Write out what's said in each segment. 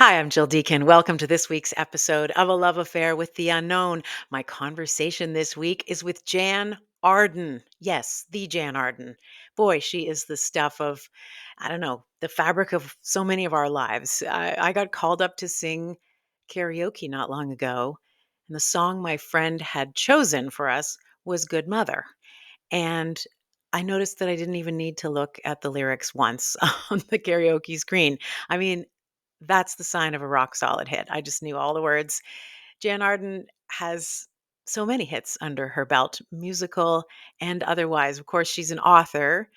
Hi, I'm Jill Deacon. Welcome to this week's episode of A Love Affair with the Unknown. My conversation this week is with Jann Arden. Yes, the Jann Arden. Boy, she is the stuff of, I don't know, the fabric of so many of our lives. I got called up to sing karaoke not long ago, and the song my friend had chosen for us was Good Mother. And I noticed that I didn't even need to look at the lyrics once on the karaoke screen. I mean, that's the sign of a rock solid hit. I just knew all the words. Jann Arden has so many hits under her belt, musical and otherwise. Of course, she's an author,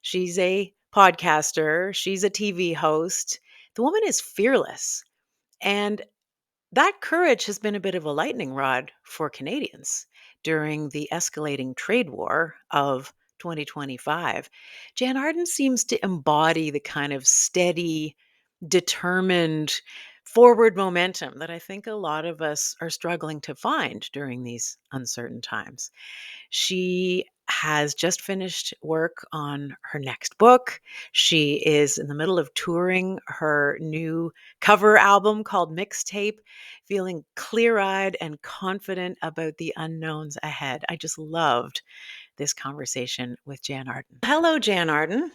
she's a podcaster, she's a TV host. The woman is fearless. And that courage has been a bit of a lightning rod for Canadians during the escalating trade war of 2025. Jann Arden seems to embody the kind of steady, determined forward momentum that I think a lot of us are struggling to find during these uncertain times. She has just finished work on her next book. She is in the middle of touring her new cover album called Mixtape, feeling clear eyed and confident about the unknowns ahead. I just loved this conversation with Jann Arden. Hello, Jann Arden.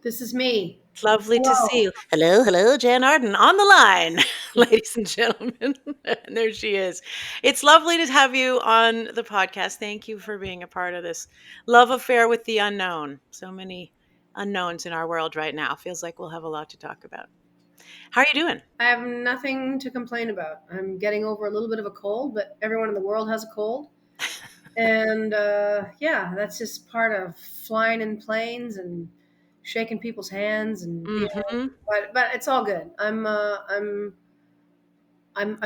This is me. It's lovely to see Hello. you. Hello, hello, Jann Arden on the line, ladies and gentlemen. And there she is. It's lovely to have you on the podcast. Thank you for being a part of this love affair with the unknown. So many unknowns in our world right now. Feels like we'll have a lot to talk about. How are you doing? I have nothing to complain about. I'm getting over a little bit of a cold, but everyone in the world has a cold. And yeah, that's just part of flying in planes and shaking people's hands, and Hmm. but it's all good. I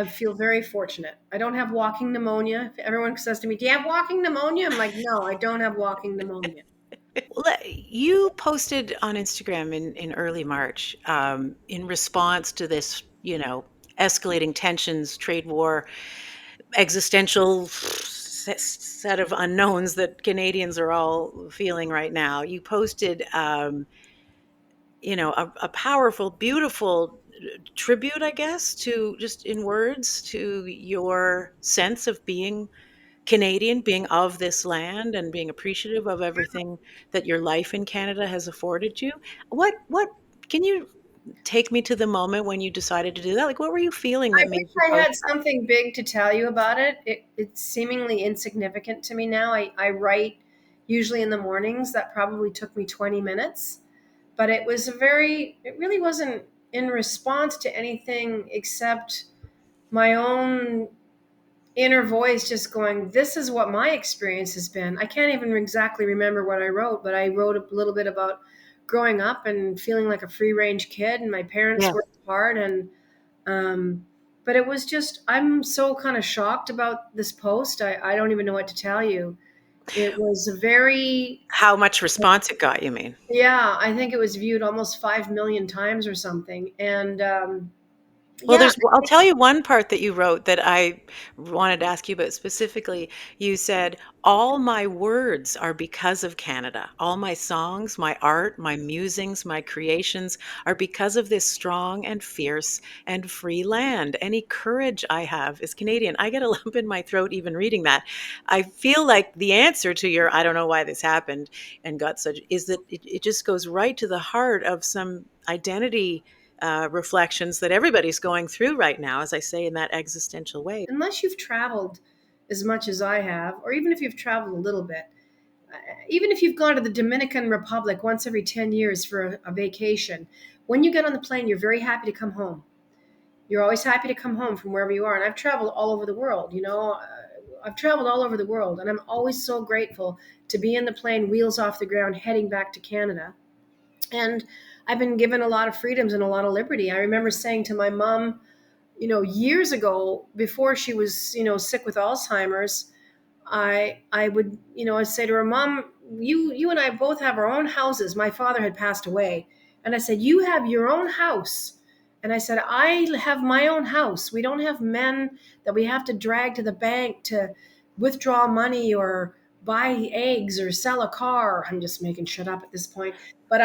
feel very fortunate. I don't have walking pneumonia. If everyone says to me, "Do you have walking pneumonia?" I'm like, "No, I don't have walking pneumonia." You posted on Instagram in early March in response to this, escalating tensions, trade war, existential set of unknowns that Canadians are all feeling right now. You posted, a powerful, beautiful tribute, I guess, to just in words to your sense of being Canadian, being of this land, and being appreciative of everything that your life in Canada has afforded you. What can you take me to the moment when you decided to do that? Like, what were you feeling I that made you wish I post had something big to tell you about it. It's seemingly insignificant to me now. I write usually in the mornings. That probably took me 20 minutes, but it really wasn't in response to anything except my own inner voice just going, this is what my experience has been. I can't even exactly remember what I wrote, but I wrote a little bit about growing up and feeling like a free range kid, and my parents that? worked hard, and um, but it was just, I'm so kind of shocked about this post. I don't even know what to tell you. It was a very, How much response it got, you mean? yeah, I think it was viewed almost 5 million times or something. And Well, yeah, I'll tell you one part that you wrote that I wanted to ask you about specifically. You said, all my words are because of Canada. All my songs, my art, my musings, my creations are because of this strong and fierce and free land. Any courage I have is Canadian. I get a lump in my throat even reading that. I feel like the answer to your, I don't know why this happened and got such, is that it just goes right to the heart of some identity reflections that everybody's going through right now, as I say, in that existential way. unless you've traveled as much as I have, or even if you've traveled a little bit, even if you've gone to the Dominican Republic once every 10 years for a vacation, when you get on the plane, you're very happy to come home. You're always happy to come home from wherever you are. And I've traveled all over the world, I've traveled all over the world, and I'm always so grateful to be in the plane, wheels off the ground, heading back to Canada. And I've been given a lot of freedoms and a lot of liberty. I remember saying to my mom, years ago, before she was, sick with Alzheimer's, I would, I'd say to her, "Mom, you and I both have our own houses." My father had passed away, and I said, "You have your own house." And I said, "I have my own house. We don't have men that we have to drag to the bank to withdraw money or buy eggs or sell a car." I'm just making shit up at this point, but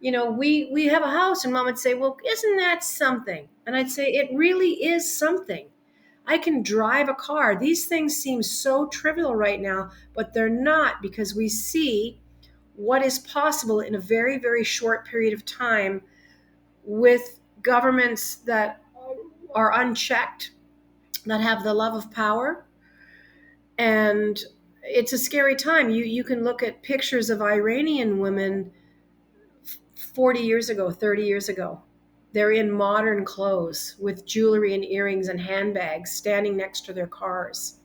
We have a house, and mom would say, well, isn't that something? And I'd say, it really is something. I can drive a car. These things seem so trivial right now, but they're not, because we see what is possible in a very, very short period of time with governments that are unchecked, that have the love of power. And it's a scary time. You can look at pictures of Iranian women 40 years ago, 30 years ago. They're in modern clothes with jewelry and earrings and handbags standing next to their cars.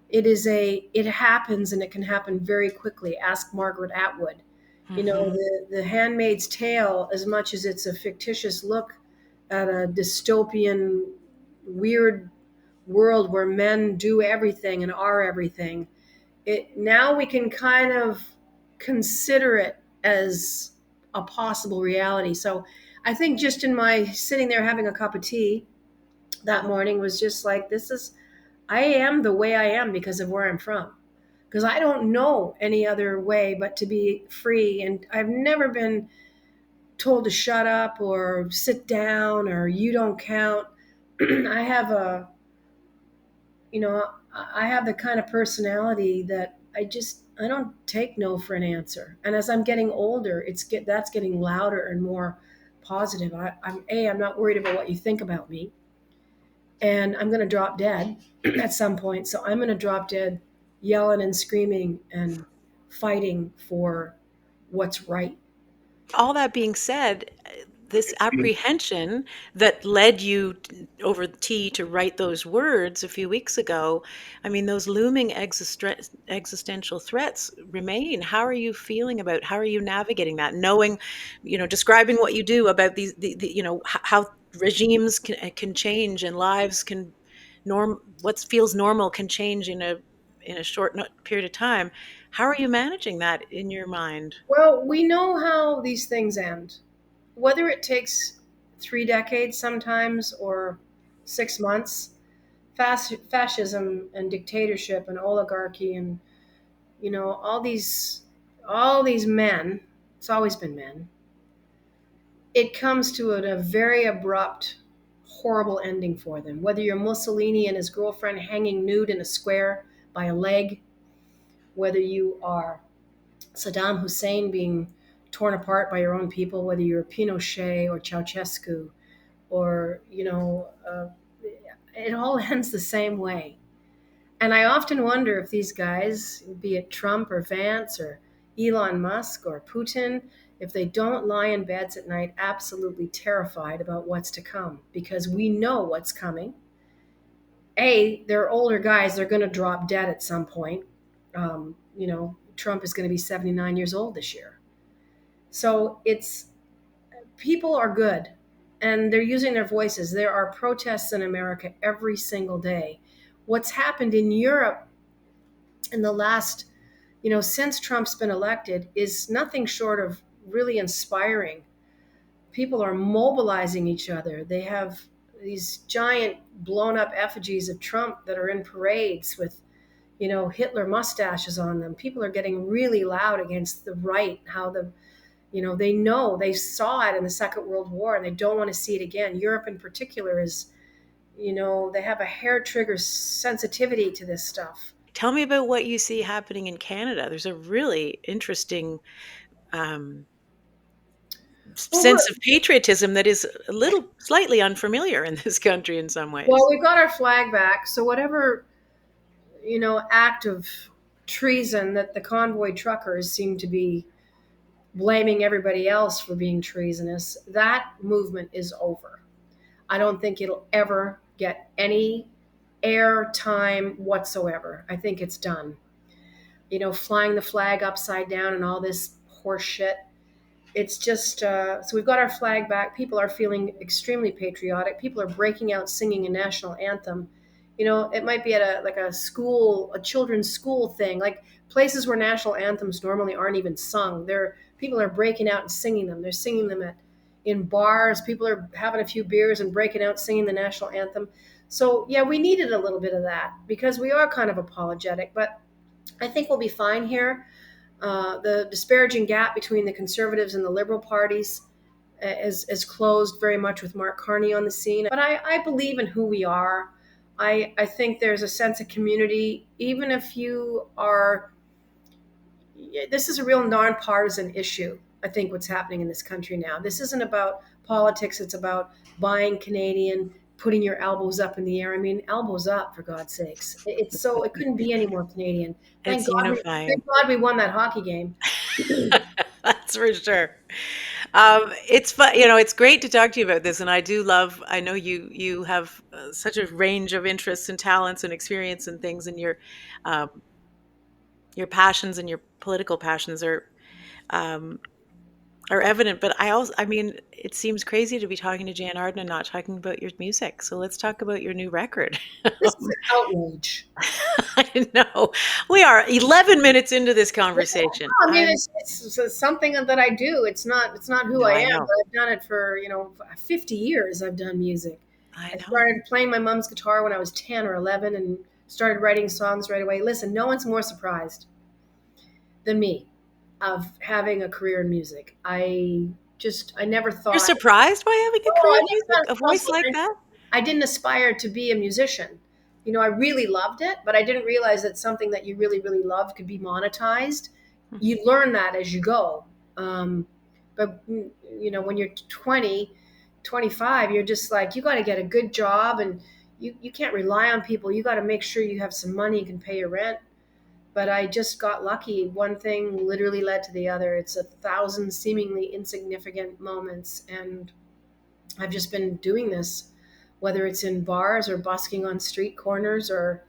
It happens, and it can happen very quickly. Ask Margaret Atwood. Hmm. The Handmaid's Tale, as much as it's a fictitious look at a dystopian, weird world where men do everything and are everything, it now we can kind of consider it as a possible reality. So I think just in my sitting there having a cup of tea that morning was just like, this is, I am the way I am because of where I'm from. Because I don't know any other way but to be free. And I've never been told to shut up or sit down or you don't count. I have a, I have the kind of personality that I don't take no for an answer. And as I'm getting older, that's getting louder and more positive. I'm not worried about what you think about me, and I'm going to drop dead at some point. So I'm going to drop dead, yelling and screaming and fighting for what's right. All that being said, this apprehension that led you over tea to write those words a few weeks ago, I mean, those looming existential threats remain. How are you feeling about, how are you navigating that? Knowing, describing what you do about how regimes can change and lives can what feels normal can change in a short period of time. How are you managing that in your mind? Well, we know how these things end. Whether it takes 3 decades sometimes or 6 months, fascism and dictatorship and oligarchy and all these men, it's always been men, it comes to a very abrupt, horrible ending for them. Whether you're Mussolini and his girlfriend hanging nude in a square by a leg, whether you are Saddam Hussein being torn apart by your own people, whether you're Pinochet or Ceausescu, or it all ends the same way. And I often wonder if these guys, be it Trump or Vance or Elon Musk or Putin, if they don't lie in beds at night absolutely terrified about what's to come, because we know what's coming. They're older guys, they're going to drop dead at some point. Trump is going to be 79 years old this year. So it's people are good, and they're using their voices. There are protests in America every single day. What's happened in Europe in the last, since Trump's been elected is nothing short of really inspiring. People are mobilizing each other. They have these giant blown up effigies of Trump that are in parades with, Hitler mustaches on them. People are getting really loud against the right, how they know they saw it in the Second World War and they don't want to see it again. Europe in particular is, they have a hair trigger sensitivity to this stuff. Tell me about what you see happening in Canada. There's a really interesting um, Well, sense of patriotism that is a little slightly unfamiliar in this country in some well, ways. we've got our flag back, so whatever act of treason that the convoy truckers seem to be blaming everybody else for being treasonous, that movement is over. I don't think it'll ever get any air time whatsoever. I think it's done. Flying the flag upside down and all this horse shit. It's just so we've got our flag back. People are feeling extremely patriotic. People are breaking out singing a national anthem. It might be at a school, a children's school thing, like places where national anthems normally aren't even sung. There, people are breaking out and singing them. They're singing them in bars. People are having a few beers and breaking out singing the national anthem. So yeah, we needed a little bit of that because we are kind of apologetic, but I think we'll be fine here. The disparaging gap between the conservatives and the liberal parties is closed very much with Mark Carney on the scene. But I believe in who we are. I think there's a sense of community, even if you are. This is a real nonpartisan issue. I think what's happening in this country now. This isn't about politics. It's about buying Canadian, putting your elbows up in the air. I mean, elbows up for God's sakes. It's so it couldn't be any more Canadian. It's Thank unifying. God we won that hockey game. That's for sure. It's fun, it's great to talk to you about this, and I do love. I know you have such a range of interests and talents and experience and things, and um, your passions and your political passions um, are evident. But I mean, it seems crazy to be talking to Jan Arden and not talking about your music. So let's talk about your new record. This is an outrage. I know we are 11 minutes into this conversation. I mean, it's something that I do. It's not who No, I I am. know, But I've done it for 50 years. I've done music. I I know. started playing my mom's guitar when I was 10 or 11, and started writing songs right away. Listen, no one's more surprised than me of having a career in music. I never You're thought. surprised by having a Oh, career I in never music, thought a it was voice possible. like that? I didn't aspire to be a musician. I really loved it, but I didn't realize that something that you really, really love could be monetized. Mhm. You learn that as you go. But, when you're 20, 25, you're just like, you got to get a good job, and you can't rely on people. You got to make sure you have some money, you can pay your rent. But I just got lucky. One thing literally led to the other. It's a thousand seemingly insignificant moments. And I've just been doing this, whether it's in bars or busking on street corners or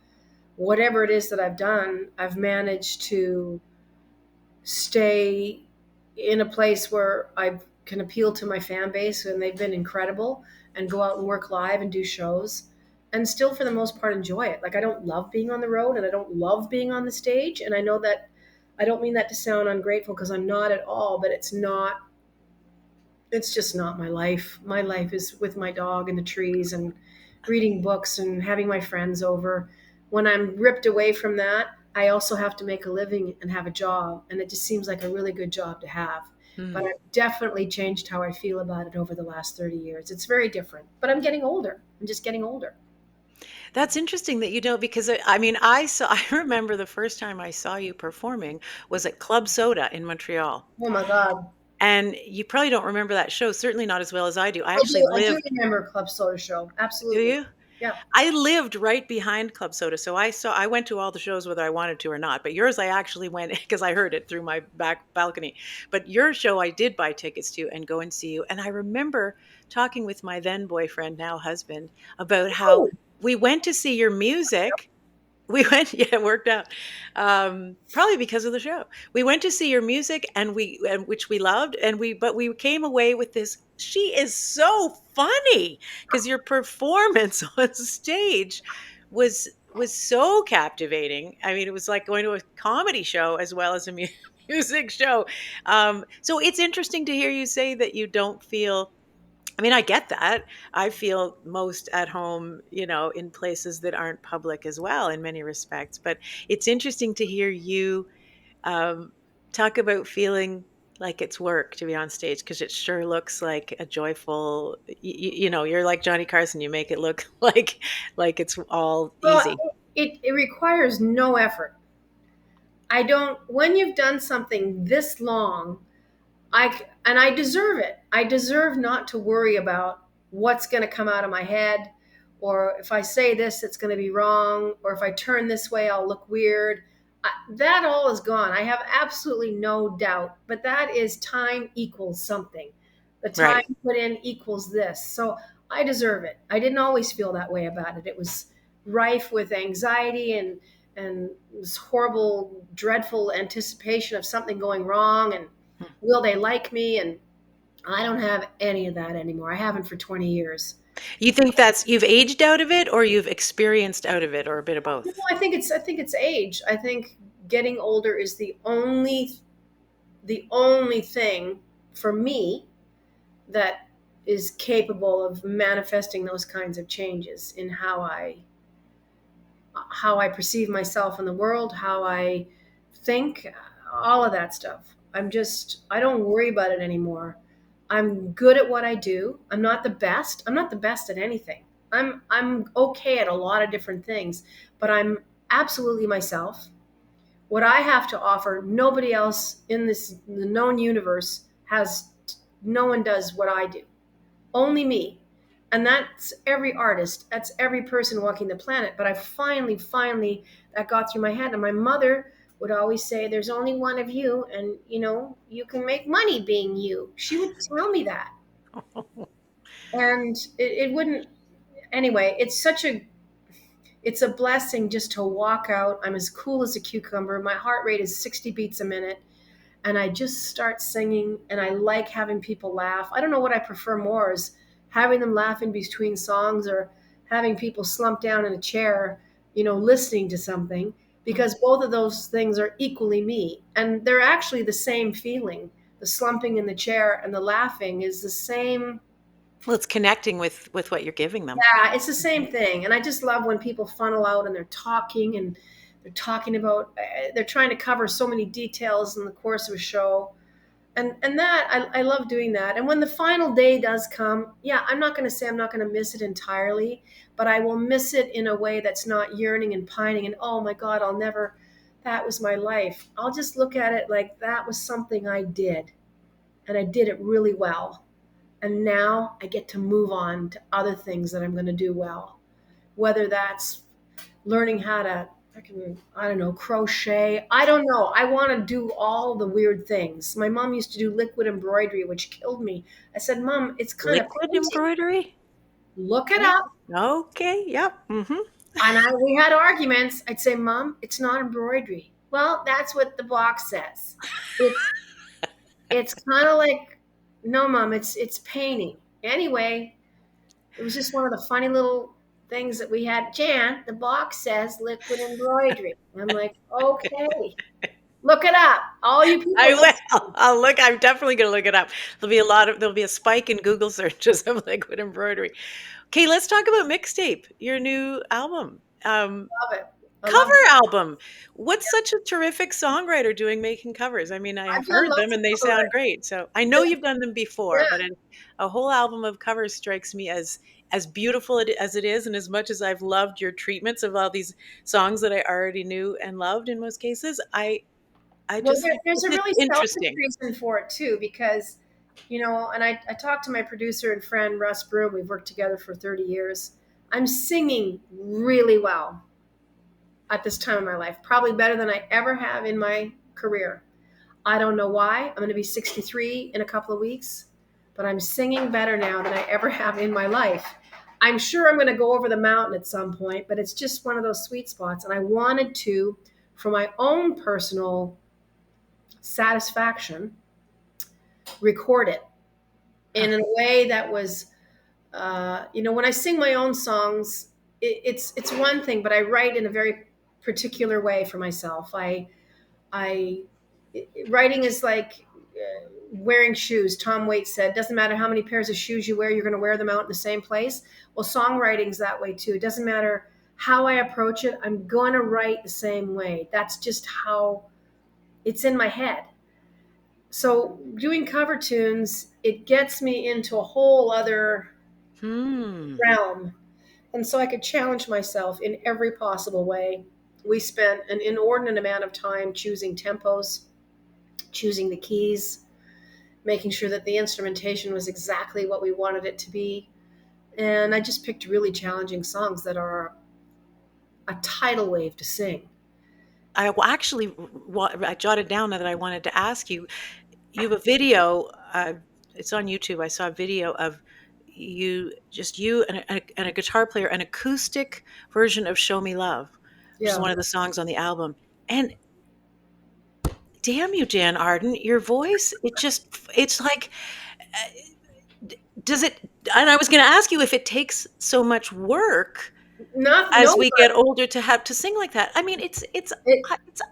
whatever it is that I've done. I've managed to stay in a place where I can appeal to my fan base, and they've been incredible, and go out and work live and do shows, and still for the most part enjoy it. Like, I don't love being on the road, and I don't love being on the stage, and I know that I don't mean that to sound ungrateful, because I'm not at all, but it's just not my life. My life is with my dog in the trees and reading books and having my friends over. When I'm ripped away from that, I also have to make a living and have a job. And it just seems like a really good job to have. But Hmm. I've definitely changed how I feel about it over the last 30 years. It's very different. But I'm getting older. I'm just getting older. That's interesting that you don't because I mean, I saw I remember the first time I saw you performing was at Club Soda in Montreal. Oh my God. And you probably don't remember that show, certainly not as well as I do. I I actually do. I do lived. remember Club Soda Show. Do Absolutely. you? Yeah. I lived right behind Club Soda, so I went to all the shows whether I wanted to or not, but yours I actually went because I heard it through my back balcony. But your show I did buy tickets to and go and see you, and I remember talking with my then boyfriend, now husband, about how Oh, we went to see your music. We went yeah, it worked out. Probably because of the show. We went to see your music and which we loved, and we came away with this, "She is so funny," because your performance on stage was so captivating. I mean, it was like going to a comedy show as well as a music show. So it's interesting to hear you say that you don't feel. I mean, I get that. I feel most at home, in places that aren't public as well in many respects. But it's interesting to hear you um, talk about feeling like it's work to be on stage because it sure looks like a joyful, you're like Johnny Carson. You make it look like it's all well, easy. it requires no effort. I don't, when you've done something this long, and I deserve it. I deserve not to worry about what's going to come out of my head, or if I say this, it's going to be wrong, or if I turn this way, I'll look weird. That all is gone. I have absolutely no doubt. But that is time equals something. The time Right. put in equals this. So I deserve it. I didn't always feel that way about it. It was rife with anxiety and this horrible, dreadful anticipation of something going wrong, and Hmm. will they like me? And I don't have any of that anymore. I haven't for 20 years. You think that's you've aged out of it or you've experienced out of it or a bit of both? I think it's age. I think getting older is the only thing for me that is capable of manifesting those kinds of changes in how I perceive myself in the world, how I think. all of that stuff. I don't worry about it anymore. I'm good at what I do. I'm not the best. I'm not the best at anything. I'm okay at a lot of different things, but I'm absolutely myself. What I have to offer, nobody else in the known universe has. No one does what I do. Only me. And that's every artist. That's every person walking the planet. But I finally, that got through my head. And my mother would always say, "There's only one of you, and you can make money being you." She would tell me that, and it wouldn't. Anyway, it's a blessing just to walk out. I'm as cool as a cucumber. My heart rate is 60 beats a minute, and I just start singing, and I like having people laugh. I don't know what I prefer more, is having them laugh in between songs, or having people slump down in a chair, listening to something, because both of those things are equally me, and they're actually the same feeling. The slumping in the chair and the laughing is the same. Well, it's connecting with what you're giving them. Yeah, it's the same thing. And I just love when people funnel out and they're talking about, they're trying to cover so many details in the course of a show. And that, I love doing that. And when the final day does come, yeah, I'm not going to say I'm not going to miss it entirely, but I will miss it in a way that's not yearning and pining and, oh my God, that was my life. I'll just look at it like that was something I did, and I did it really well. And now I get to move on to other things that I'm going to do well, whether that's learning how to, I don't know, crochet. I don't know. I want to do all the weird things. My mom used to do liquid embroidery, which killed me. I said, "Mom, it's kind of Liquid painting. embroidery? Look it Yeah. up." Okay, yep, mhm. And we had arguments. I'd say, "Mom, it's not embroidery." Well, that's what the box says. It's it's kind of like, no, Mom, it's painting. Anyway, it was just one of the funny little things that we had. "Jan, the box says liquid embroidery." And I'm like, "Okay, look it up. All you I people will. listening." I'm definitely gonna look it up. There'll be a spike in Google searches of liquid embroidery. Okay, let's talk about Mixtape, your new album. Love it. I love Cover it. album. What's such a terrific songwriter doing making covers? I mean, I have I've done heard them lots of and they cover sound writing. great. So I know you've done them Yeah. before, but a whole album of covers strikes me as beautiful as it is, and as much as I've loved your treatments of all these songs that I already knew and loved in most cases, I Well, just think there's it's a just really selfish interesting. reason for it too, because, and I talked to my producer and friend Russ Broom. We've worked together for 30 years. I'm singing really well at this time in my life, probably better than I ever have in my career. I don't know why. I'm going to be 63 in a couple of weeks, but I'm singing better now than I ever have in my life. I'm sure I'm going to go over the mountain at some point, but it's just one of those sweet spots. And I wanted to, for my own personal satisfaction, record it in a way that was, when I sing my own songs, it's one thing, but I write in a very particular way for myself. I writing is like wearing shoes. Tom Waits said, "Doesn't matter how many pairs of shoes you wear, you're going to wear them out in the same place." Well, songwriting's that way too. It doesn't matter how I approach it, I'm going to write the same way. That's just how it's in my head. So doing cover tunes, it gets me into a whole other Hmm. realm. And so I could challenge myself in every possible way. We spent an inordinate amount of time choosing tempos, choosing the keys, making sure that the instrumentation was exactly what we wanted it to be. And I just picked really challenging songs that are a tidal wave to sing. Actually, I jotted down that I wanted to ask you. You have a video. It's on YouTube. I saw a video of you and a guitar player, an acoustic version of "Show Me Love," which is Yeah. one of the songs on the album. And damn you, Jan Arden, your voice, it's like, does it, and I was going to ask you if it takes so much work Not as no we get older to have to sing like that. I mean, it, it's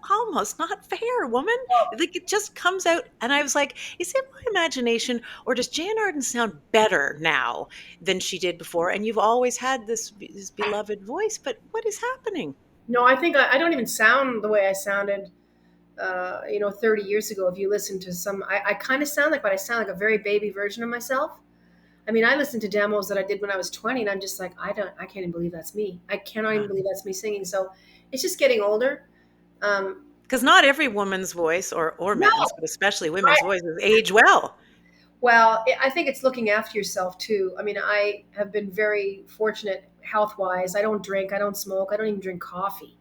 almost not fair, woman. Like, it just comes out, and I was like, is it my imagination, or does Jan Arden sound better now than she did before? And you've always had this beloved voice, but what is happening? no, I think I don't even sound the way I sounded 30 years ago. If you listen to some, I kind of sound like, but I sound like a very baby version of myself. I mean, I listened to demos that I did when I was 20, and I'm just like, I can't even believe that's me. I cannot even believe that's me singing. So it's just getting older. Um, Because not every woman's voice, or no, men's, but especially women's I, voices, age well. well, I think it's looking after yourself too. I mean, I have been very fortunate health wise. I don't drink, I don't smoke, I don't even drink coffee.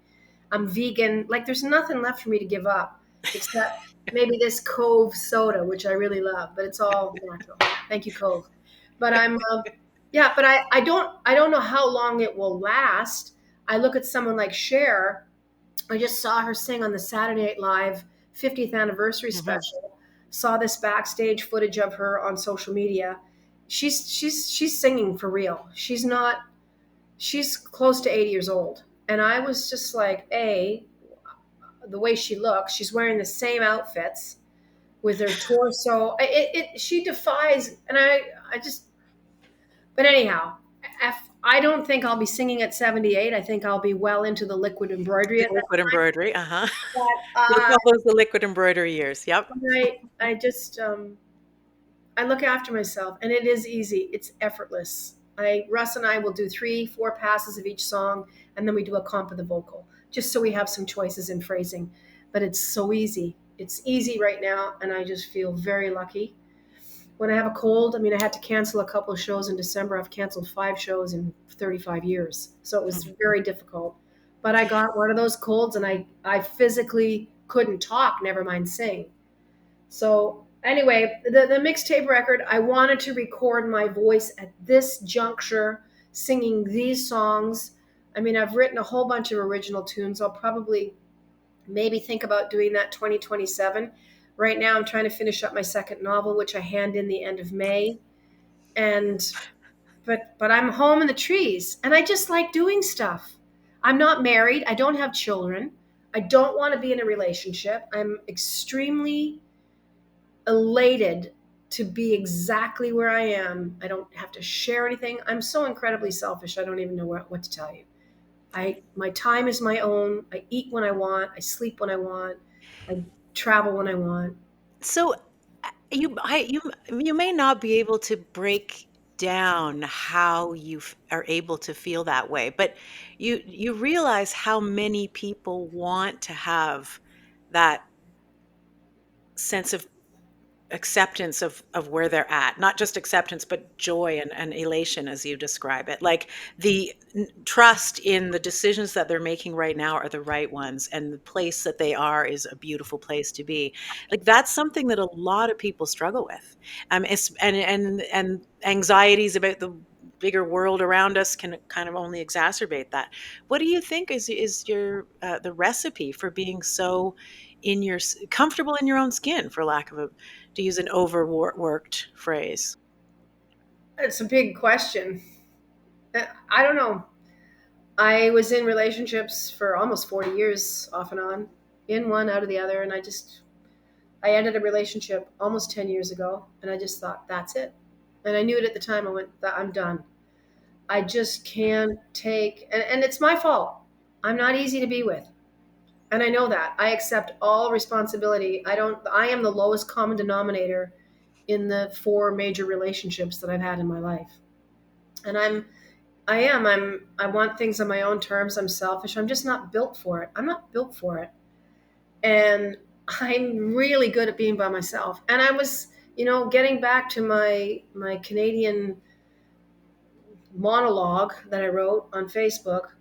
I'm vegan. Like, there's nothing left for me to give up except maybe this Cove soda, which I really love, but it's all natural. Thank you, Cove. But yeah, but I don't know how long it will last. I look at someone like Cher. I just saw her sing on the Saturday Night Live 50th anniversary Hmm. special. Saw this backstage footage of her on social media. She's singing for real. She's not. She's close to 80 years old, and I was just like, the way she looks. She's wearing the same outfits with her torso. She defies, and I just. But anyhow, I don't think I'll be singing at 78. I think I'll be well into the liquid embroidery The at that liquid time. embroidery, But You'll call those the liquid embroidery years. Yep. I just I look after myself, and it is easy. It's effortless. Russ and I will do 3, 4 passes of each song, and then we do a comp of the vocal, just so we have some choices in phrasing. But it's so easy. It's easy right now, and I just feel very lucky. When I have a cold, I mean, I had to cancel a couple of shows in December. I've canceled 5 shows in 35 years, so it was Mhm. very difficult. But I got one of those colds, and I physically couldn't talk, never mind sing. So anyway, the mixtape record, I wanted to record my voice at this juncture, singing these songs. I mean, I've written a whole bunch of original tunes. I'll probably maybe think about doing that 2027. Right now, I'm trying to finish up my second novel, which I hand in the end of May. And but I'm home in the trees, and I just like doing stuff. I'm not married. I don't have children. I don't want to be in a relationship. I'm extremely elated to be exactly where I am. I don't have to share anything. I'm so incredibly selfish. I don't even know what to tell you. My time is my own. I eat when I want. I sleep when I want. I travel when I want. So you may not be able to break down how are able to feel that way, but you realize how many people want to have that sense of acceptance of where they're at, not just acceptance, but joy and elation, as you describe it, like the trust in the decisions that they're making right now are the right ones, and the place that they are is a beautiful place to be. Like, that's something that a lot of people struggle with. And anxieties about the bigger world around us can kind of only exacerbate that. What do you think is your the recipe for being so comfortable in your own skin, for lack of a to use an overworked phrase? It's a big question. I don't know. I was in relationships for almost 40 years, off and on, in one, out of the other, and I ended a relationship almost 10 years ago, and I just thought, that's it. And I knew it at the time. I went, I'm done. I just can't take, and it's my fault. I'm not easy to be with. And I know that. I accept all responsibility. I am the lowest common denominator in the 4 major relationships that I've had in my life. And I want things on my own terms. I'm selfish. I'm just not built for it. I'm not built for it. And I'm really good at being by myself. And I was, getting back to my Canadian monologue that I wrote on Facebook.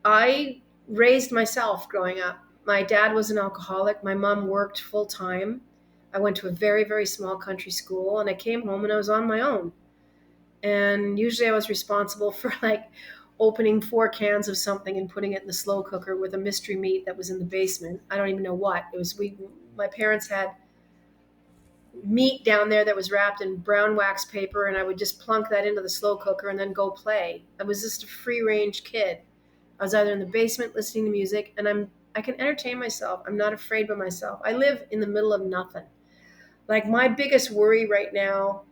I raised myself growing up. My dad was an alcoholic. My mom worked full time. I went to a very, very small country school, and I came home and I was on my own. And usually I was responsible for like opening 4 cans of something and putting it in the slow cooker with a mystery meat that was in the basement. I don't even know what. It was we My parents had meat down there that was wrapped in brown wax paper, and I would just plunk that into the slow cooker and then go play. I was just a free range kid. I was either in the basement listening to music, and I can entertain myself. I'm not afraid by myself. I live in the middle of nothing. Like, my biggest worry right now,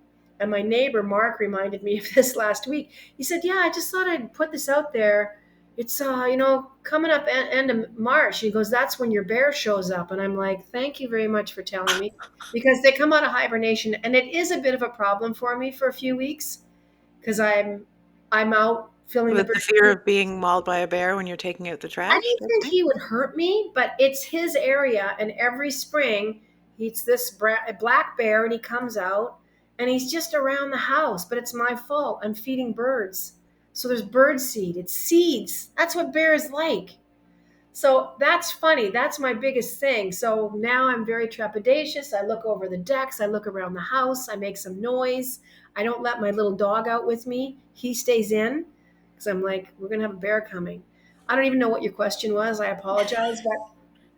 and my neighbor Mark reminded me of this last week. He said, "Yeah, I just thought I'd put this out there. It's coming up end of March. He goes, that's when your bear shows up. And I'm like, thank you very much for telling me, because they come out of hibernation, and it is a bit of a problem for me for a few weeks because I'm out filling the With the bird. fear of being mauled by a bear when you're taking out the I trash, didn't type think thing? he would hurt me, but it's his area, and every spring he's this black bear, and he comes out, and he's just around the house. But it's my fault. I'm feeding birds, so there's bird seed. It's seeds. That's what bears like. So that's funny. That's my biggest thing. So now I'm very trepidatious. I look over the decks. I look around the house. I make some noise. I don't let my little dog out with me. He stays in because I'm like, we're going to have a bear coming. I don't even know what your question was. I apologize. But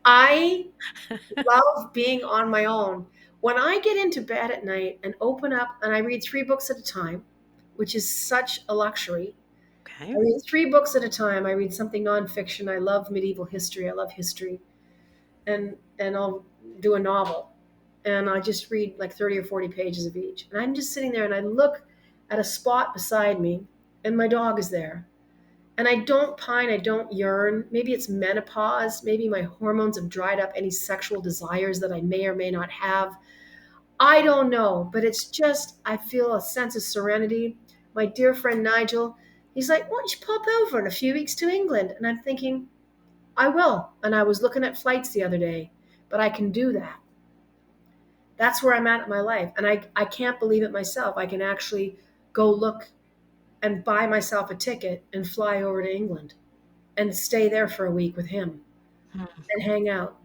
I love being on my own. When I get into bed at night and open up and I read 3 books at a time, which is such a luxury. I Okay. read 3 books at a time. I read something nonfiction. I love medieval history. I love history, and I'll do a novel, and I just read like 30 or 40 pages of each. And I'm just sitting there, and I look at a spot beside me, and my dog is there. And I don't pine. I don't yearn. Maybe it's menopause. Maybe my hormones have dried up any sexual desires that I may or may not have. I don't know, but it's just, I feel a sense of serenity. My dear friend Nigel, he's like, why don't you pop over in a few weeks to England? And I'm thinking, I will. And I was looking at flights the other day, but I can do that. That's where I'm at in my life. And I can't believe it myself. I can actually go look and buy myself a ticket and fly over to England and stay there for a week with him Hmm. and hang out.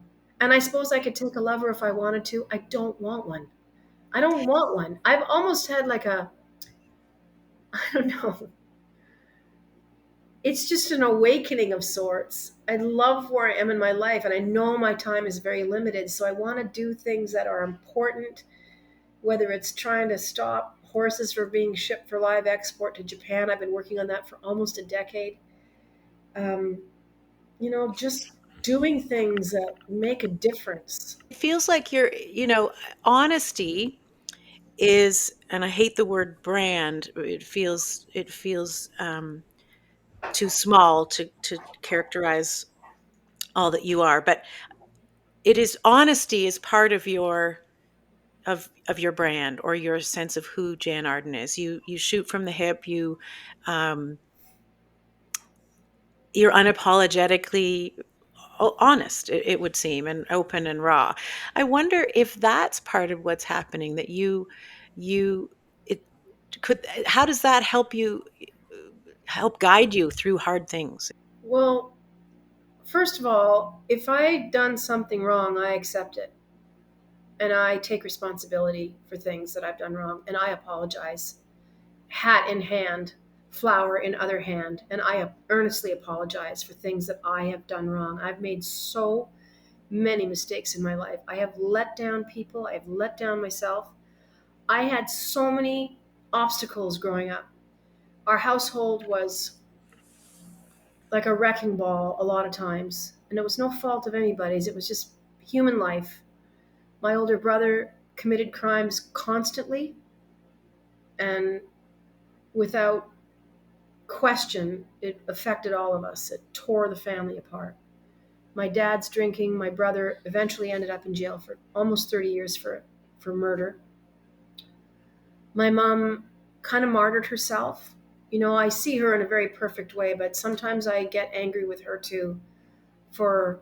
And I suppose I could take a lover if I wanted to. I don't want one. I don't want one. I've almost had like a, I don't know. It's just an awakening of sorts. I love where I am in my life, and I know my time is very limited. So I want to do things that are important, whether it's trying to stop horses from being shipped for live export to Japan. I've been working on that for almost a decade. Um, just doing things that make a difference. It feels like honesty is, and I hate the word brand. It feels too small to characterize all that you are, but it is honesty is part of your brand or your sense of who Jan Arden is. You shoot from the hip. Um, you're unapologetically honest, it would seem, and open and raw. I wonder if that's part of what's happening, that you it could how does that help guide you through hard things? Well, first of all, if I've done something wrong, I accept it. And I take responsibility for things that I've done wrong, and I apologize. Hat in hand, flower in other hand, and I earnestly apologize for things that I have done wrong. I've made so many mistakes in my life. I have let down people, I have let down myself. I had so many obstacles growing up. Our household was like a wrecking ball a lot of times, and it was no fault of anybody's. It was just human life. My older brother committed crimes constantly, and without question, it affected all of us. It tore the family apart. My dad's drinking. My brother eventually ended up in jail for almost 30 years for murder. My mom kind of martyred herself. I see her in a very perfect way, but sometimes I get angry with her too for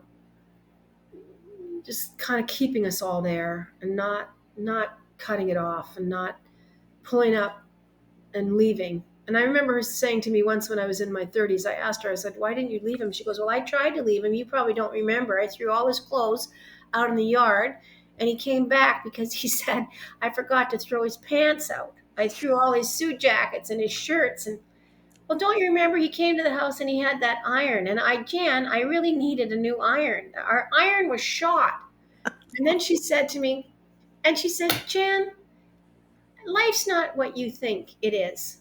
just kind of keeping us all there and not cutting it off and not pulling up and leaving. And I remember her saying to me once when I was in my 30s, I asked her, I said, why didn't you leave him? She goes, well, I tried to leave him. You probably don't remember. I threw all his clothes out in the yard, and he came back because he said, I forgot to throw his pants out. I threw all his suit jackets and his shirts. And, well, don't you remember he came to the house and he had that iron? And Jan, I really needed a new iron. Our iron was shot. And then she said to me, and she said, Jan, life's not what you think it is.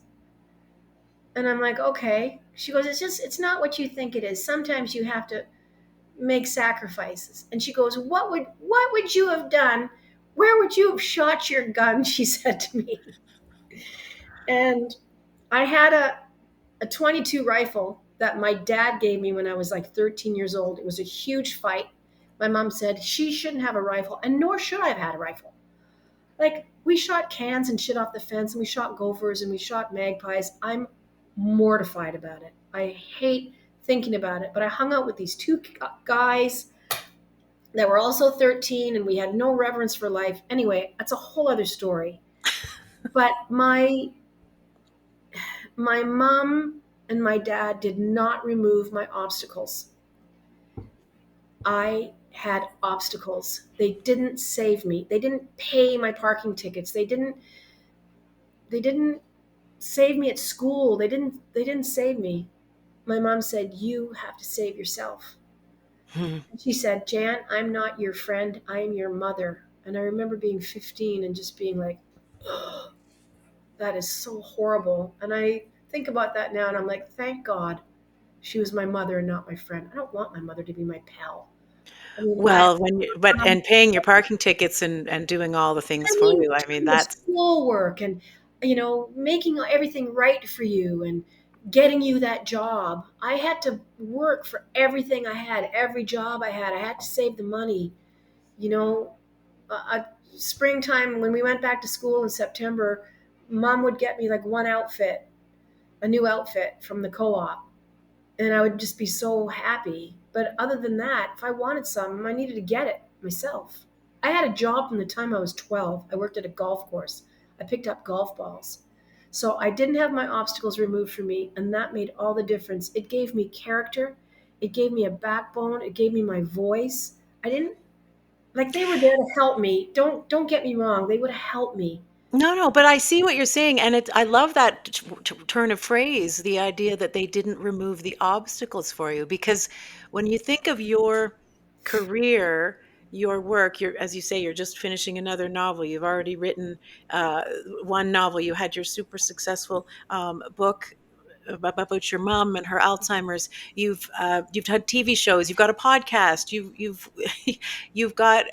And I'm like, okay. She goes, it's not what you think it is. Sometimes you have to make sacrifices. And she goes, what would you have done? Where would you have shot your gun? She said to me. And I had a 22 rifle, that my dad gave me when I was like 13 years old. It was a huge fight. My mom said she shouldn't have a rifle, and nor should I have had a rifle. Like, we shot cans and shit off the fence, and we shot gophers and we shot magpies. I'm mortified about it. I hate thinking about it. But I hung out with these two guys that were also 13, and we had no reverence for life. Anyway, that's a whole other story. But my mom and my dad did not remove my obstacles. I had obstacles. They didn't save me. They didn't pay my parking tickets. They didn't save me at school. They didn't save me. My mom said, "You have to save yourself." Hmm. And she said, "Jan, I'm not your friend. I am your mother." And I remember being 15 and just being like, "Oh, that is so horrible." And I think about that now and I'm like, thank God she was my mother and not my friend. I don't want my mother to be my pal. I mean, Well, when you but um, and paying your parking tickets and doing all the things I for mean, you, I mean, doing your that's schoolwork and, making everything right for you and getting you that job. I had to work for everything I had, every job I had. I had to save the money. You know, springtime when we went back to school in September, mom would get me like one outfit, a new outfit from the co-op, and I would just be so happy. But other than that, if I wanted some, I needed to get it myself. I had a job from the time I was 12. I worked at a golf course. I picked up golf balls. So I didn't have my obstacles removed from me, and that made all the difference. It gave me character. It gave me a backbone. It gave me my voice. I didn't like they were there to help me. Don't get me wrong. They would have helped me. no, no, but I see what you're saying, and I love that turn of phrase, the idea that they didn't remove the obstacles for you. Because when you think of your career, your work, you're, as you say, you're just finishing another novel. You've already written uh, one novel. You had your super successful book about your mom and her Alzheimer's. You've had TV shows. You've got a podcast. You've got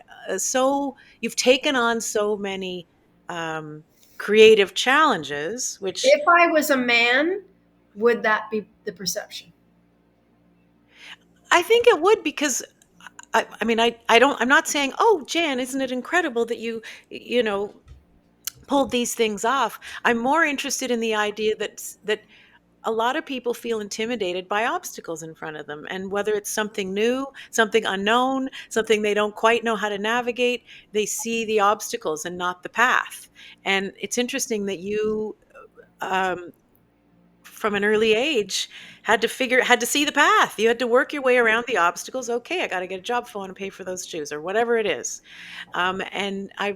you've taken on so many um, creative challenges, which If I was a man, would that be the perception? I think it would because I mean I'm not saying, oh, Jan, isn't it incredible that you know pulled these things off. I'm more interested in the idea that a lot of people feel intimidated by obstacles in front of them, and whether it's something new, something unknown, something they don't quite know how to navigate, they see the obstacles and not the path. And it's interesting that you um, from an early age had to see the path. You had to work your way around the obstacles. Okay, I got to get a job if I want to pay for those shoes or whatever it is. And I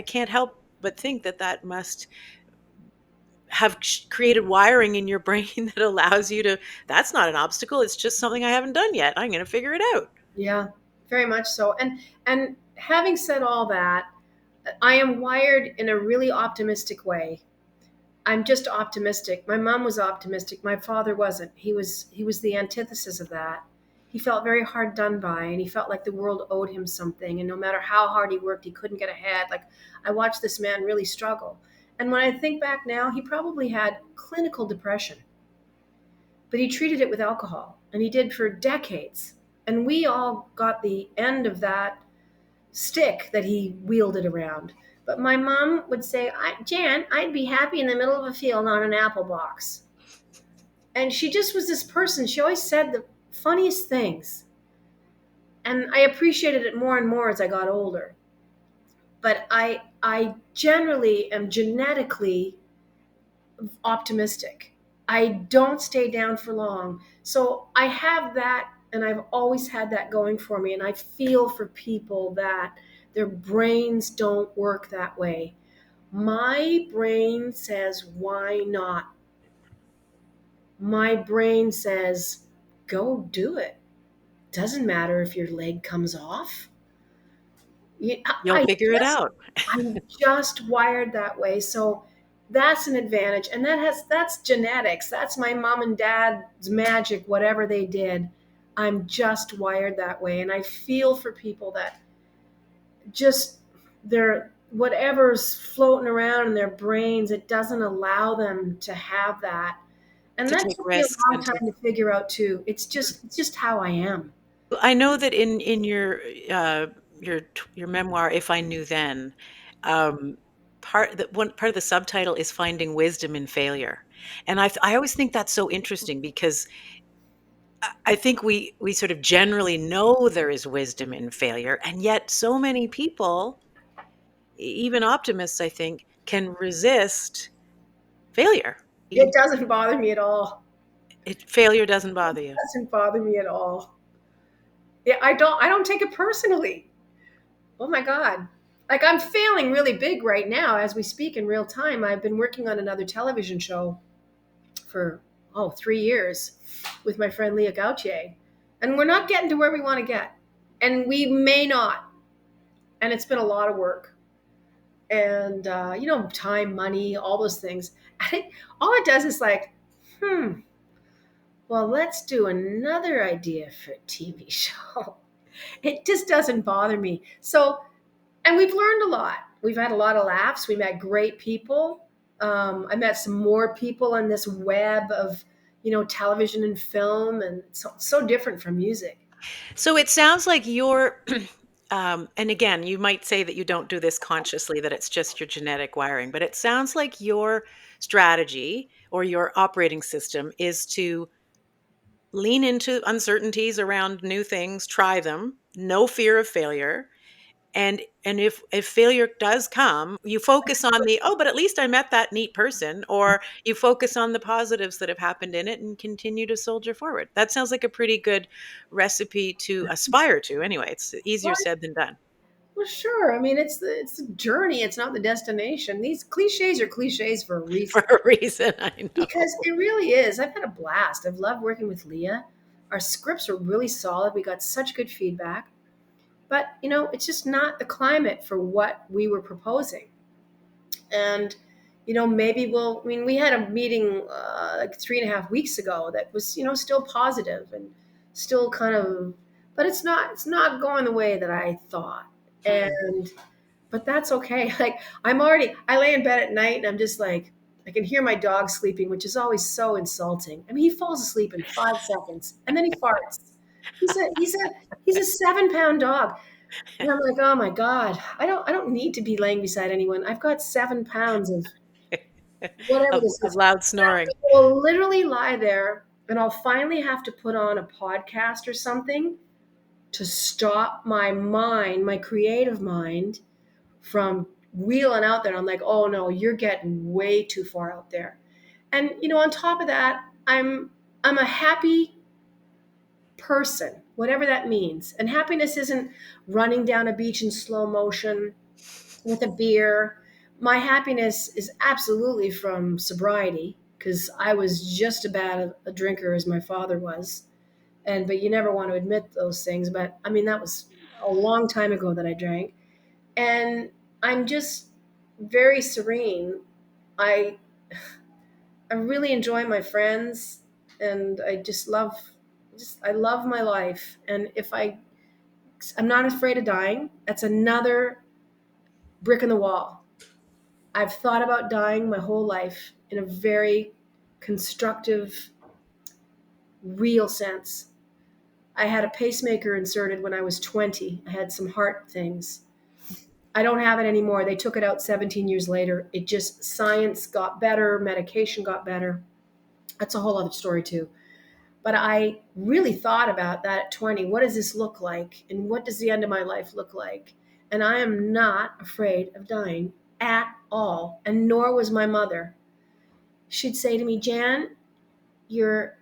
can't help but think that that must have created wiring in your brain that allows you to, that's not an obstacle, it's just something I haven't done yet, I'm going to figure it out. Yeah, very much so. And having said all that, I am wired in a really optimistic way. I'm just optimistic. My mom was optimistic. My father wasn't. He was the antithesis of that. He felt very hard done by, and he felt like the world owed him something. And no matter how hard he worked, he couldn't get ahead. Like, I watched this man really struggle. And when I think back now, he probably had clinical depression, but he treated it with alcohol, and he did for decades. And we all got the end of that stick that he wielded around. But my mom would say, Jan, I'd be happy in the middle of a field on an apple box. And she just was this person. She always said the funniest things. And I appreciated it more and more as I got older. But I generally am genetically optimistic. I don't stay down for long. So I have that, and I've always had that going for me. And I feel for people that their brains don't work that way. My brain says, why not? My brain says, go do it. Doesn't matter if your leg comes off. Yeah, You'll figure it out. I'm just wired that way. So that's an advantage. And that's genetics. That's my mom and dad's magic, whatever they did. I'm just wired that way. And I feel for people that just their whatever's floating around in their brains, it doesn't allow them to have that. And to that take took me a risks long and to time to figure out too. It's just how I am. I know that in your memoir, If I Knew Then, um, part of the subtitle is finding wisdom in failure, and I always think that's so interesting because I think we sort of generally know there is wisdom in failure, and yet so many people, even optimists, I think, can resist failure. It doesn't bother me at all. Failure doesn't bother you. It doesn't bother me at all. Yeah, I don't take it personally. Oh my God. Like I'm failing really big right now as we speak in real time. I've been working on another television show for 3 years with my friend Leah Gautier. And we're not getting to where we want to get. And we may not. And it's been a lot of work. And time, money, all those things. All it does is like, well, let's do another idea for a TV show. It just doesn't bother me. So, and we've learned a lot. We've had a lot of laughs. We met great people. I met some more people on this web of, television and film, and so different from music. So it sounds like you're, and again, you might say that you don't do this consciously, that it's just your genetic wiring, but it sounds like your strategy or your operating system is to lean into uncertainties around new things, try them, no fear of failure. And if failure does come, you focus on the, oh, but at least I met that neat person, or you focus on the positives that have happened in it and continue to soldier forward. That sounds like a pretty good recipe to aspire to. Anyway, it's easier Well, said than done. well, sure. I mean, it's the journey. It's not the destination. These cliches are cliches for a For reason, a reason. I know. because it really is. I've had a blast. I've loved working with Leah. Our scripts are really solid. We got such good feedback. But, it's just not the climate for what we were proposing. And, maybe I mean, we had a meeting like 3.5 weeks ago that was, still positive and still kind of, but it's not going the way that I thought. Hmm. And, but that's okay. Like I lay in bed at night and I'm just like, I can hear my dog sleeping, which is always so insulting. I mean, he falls asleep in 5 seconds and then he farts. He's a 7 pound dog. And I'm like, oh my God, I don't need to be laying beside anyone. I've got 7 pounds of whatever this Of is. loud I snoring. will literally lie there and I'll finally have to put on a podcast or something to stop my mind, my creative mind, from wheeling out there. I'm like, oh no, you're getting way too far out there. And on top of that, I'm a happy person, whatever that means. And happiness isn't running down a beach in slow motion with a beer. My happiness is absolutely from sobriety because I was just as bad a drinker as my father was. But you never want to admit those things. But I mean, that was a long time ago that I drank. And I'm just very serene. I I really enjoy my friends, and I love my life. And if I'm not afraid of dying. That's another brick in the wall. I've thought about dying my whole life in a very constructive, real sense. I had a pacemaker inserted when I was 20. I had some heart things. I don't have it anymore. They took it out 17 years later. It just, science got better, medication got better. That's a whole other story, too. But I really thought about that at 20. What does this look like? And what does the end of my life look like? And I am not afraid of dying at all. And nor was my mother. She'd say to me, Jan, your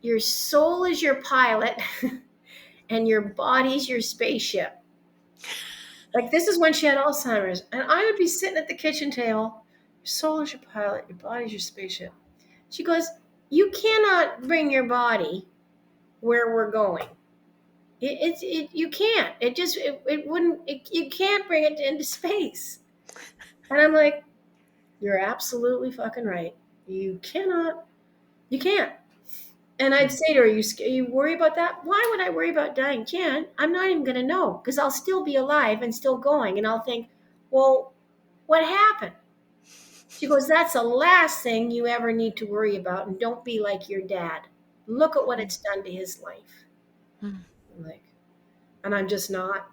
your soul is your pilot and your body's your spaceship. Like, this is when she had Alzheimer's. And I would be sitting at the kitchen table. Your soul is your pilot, your body's your spaceship. She goes, you cannot bring your body where we're going. You can't. It wouldn't. You can't bring it into space. And I'm like, you're absolutely fucking right. You cannot. You can't. And I'd say to her, you worry about that? Why would I worry about dying? Jan, I'm not even going to know because I'll still be alive and still going. And I'll think, well, what happened? She goes, that's the last thing you ever need to worry about. And don't be like your dad. Look at what it's done to his life. Mm. I'm like, and I'm just not.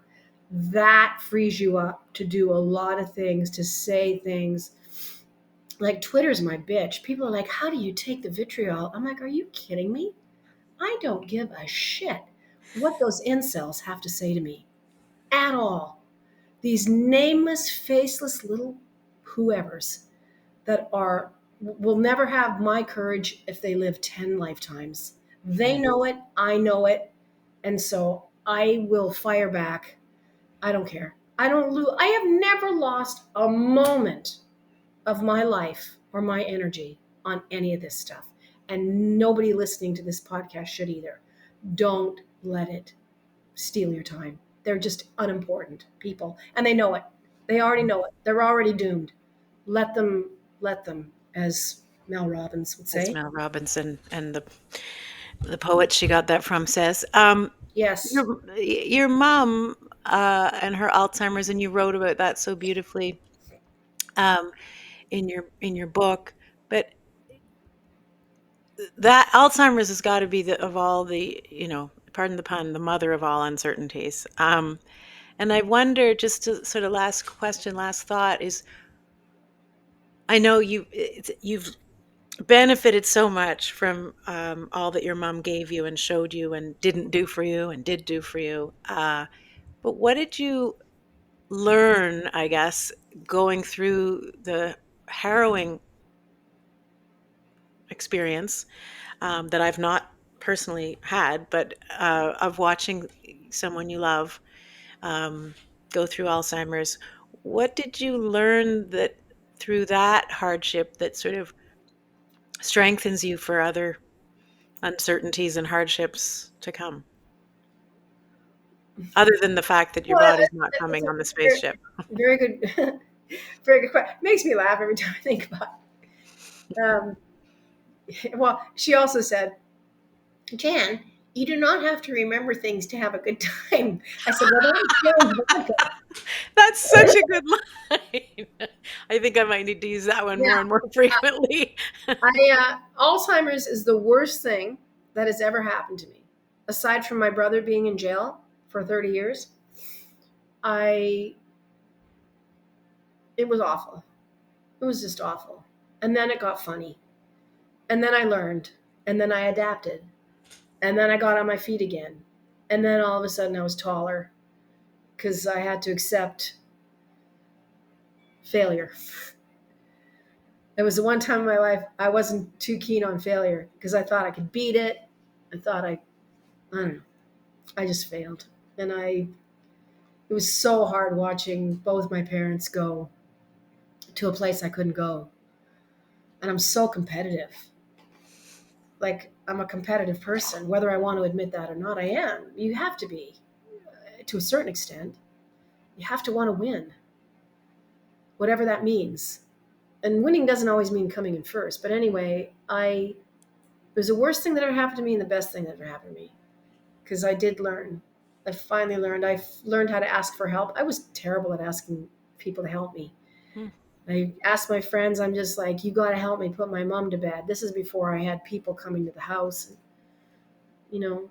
That frees you up to do a lot of things, to say things. Like Twitter's my bitch. People are like, how do you take the vitriol? I'm like, are you kidding me? I don't give a shit what those incels have to say to me at all. These nameless, faceless little whoever's that are will never have my courage if they live 10 lifetimes. They Mm. know it, I know it, and so I will fire back. I don't care. I don't lose. I have never lost a moment of my life or my energy on any of this stuff. And nobody listening to this podcast should either. Don't let it steal your time. They're just unimportant people. And they know it. They already know it. They're already doomed. Let them, as Mel Robbins would As say. Mel Robinson and the poet she got that from says. Yes. Your mom and her Alzheimer's, and you wrote about that so beautifully um, in your book. But that Alzheimer's has got to be the of all the, pardon the pun, the mother of all uncertainties. And I wonder, just to sort of last question, last thought is, I know you've benefited so much from all that your mom gave you and showed you and didn't do for you and did do for you. But what did you learn, I guess, going through the harrowing experience that I've not personally had, but of watching someone you love um, go through Alzheimer's? What did you learn that through that hardship that sort of strengthens you for other uncertainties and hardships to come, other than the fact that your Well, body's not it's coming a on the very, spaceship? very good, very good question. Makes me laugh every time I think about it. Well, she also said, Jan, you do not have to remember things to have a good time. I said, well, that explains vodka. That's such a good line. I think I might need to use that one Yeah. more and more frequently. Alzheimer's is the worst thing that has ever happened to me. Aside from my brother being in jail for 30 years, I it was awful. It was just awful. And then it got funny. And then I learned. And then I adapted. And then I got on my feet again. And then all of a sudden I was taller because I had to accept failure. It was the one time in my life I wasn't too keen on failure because I thought I could beat it. I don't know. I just failed. And it was so hard watching both my parents go to a place I couldn't go. And I'm so competitive. Like, I'm a competitive person, whether I want to admit that or not. I am. You have to be, to a certain extent. You have to want to win, whatever that means. And winning doesn't always mean coming in first. But anyway, it was the worst thing that ever happened to me and the best thing that ever happened to me because I did learn. I finally learned. I learned how to ask for help. I was terrible at asking people to help me. Hmm. I asked my friends, I'm just like, you got to help me put my mom to bed. This is before I had people coming to the house. And, you know,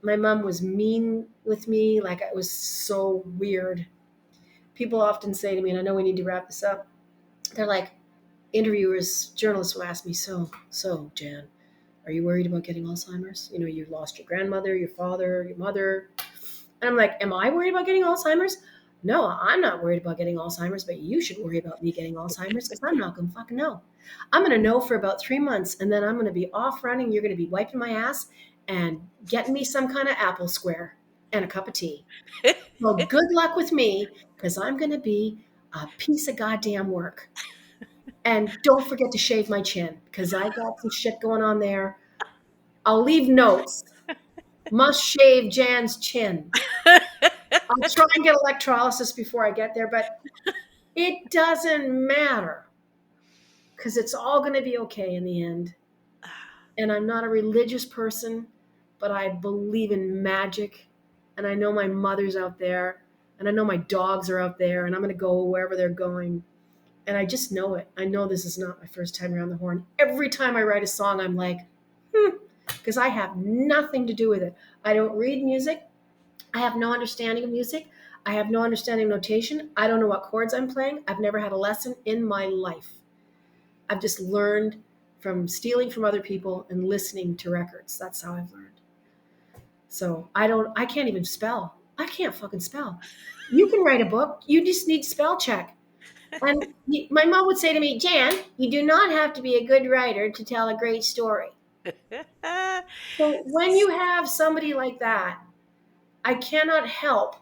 my mom was mean with me. Like, it was so weird. People often say to me, and I know we need to wrap this up, they're like, interviewers, journalists will ask me, so, Jan, are you worried about getting Alzheimer's? You know, you lost your grandmother, your father, your mother. And I'm like, am I worried about getting Alzheimer's? No, I'm not worried about getting Alzheimer's, but you should worry about me getting Alzheimer's because I'm not going to fucking know. I'm going to know for about 3 months and then I'm going to be off running. You're going to be wiping my ass and getting me some kind of apple square and a cup of tea. Well, good luck with me because I'm going to be a piece of goddamn work. And don't forget to shave my chin because I got some shit going on there. I'll leave notes. Must shave Jan's chin. I'll try and get electrolysis before I get there, but it doesn't matter because it's all going to be okay in the end. And I'm not a religious person, but I believe in magic. And I know my mother's out there, and I know my dogs are out there, and I'm going to go wherever they're going. And I just know it. I know this is not my first time around the horn. Every time I write a song, I'm like, because I have nothing to do with it. I don't read music. I have no understanding of music. I have no understanding of notation. I don't know what chords I'm playing. I've never had a lesson in my life. I've just learned from stealing from other people and listening to records. That's how I've learned. So I can't even spell. I can't fucking spell. You can write a book. You just need spell check. And my mom would say to me, Jan, you do not have to be a good writer to tell a great story. So when you have somebody like that, I cannot help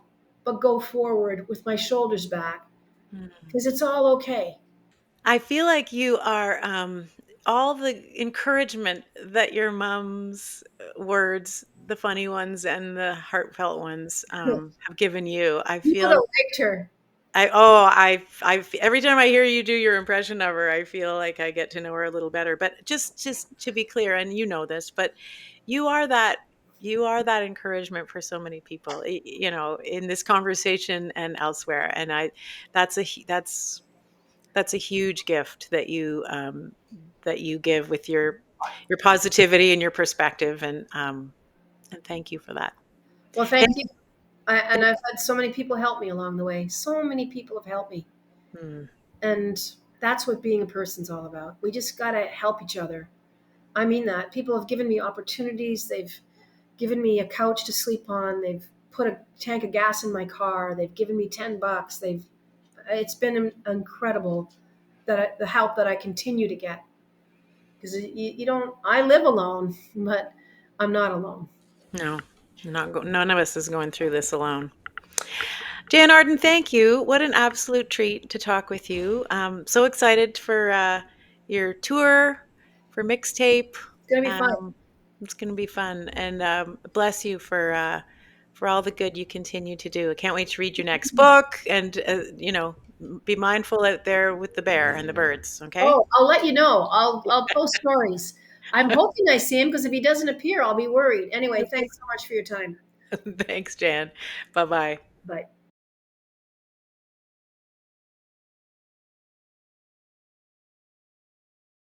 but go forward with my shoulders back Mm. because it's all okay. I feel like you are, all the encouragement that your mom's words, the funny ones and the heartfelt ones, have given you. I You would feel have liked her. I every time I hear you do your impression of her, I feel like I get to know her a little better. But just to be clear, and you know this, but you are that you are that encouragement for so many people, in this conversation and elsewhere. And that's a huge gift that you give with your positivity and your perspective, and thank you for that. Well, And, thank you. And I've had so many people help me along the way. So many people have helped me. mm, And that's what being a person's all about. We just got to help each other. I mean that. People have given me opportunities. They've given me a couch to sleep on. They've put a tank of gas in my car. They've given me $10. It's been incredible the help that I continue to get. Because you don't, I live alone, but I'm not alone. no, none of us is going through this alone. Jan Arden, thank you. What an absolute treat to talk with you. So excited for your tour, for Mixtape. It's going to be fun. Um, it's going to be fun, and bless you for all the good you continue to do. I can't wait to read your next book, and be mindful out there with the bear and the birds. Okay. Oh, I'll let you know. I'll post stories. I'm hoping I see him because if he doesn't appear, I'll be worried. Anyway, thanks so much for your time. Thanks, Jan. Bye bye. Bye.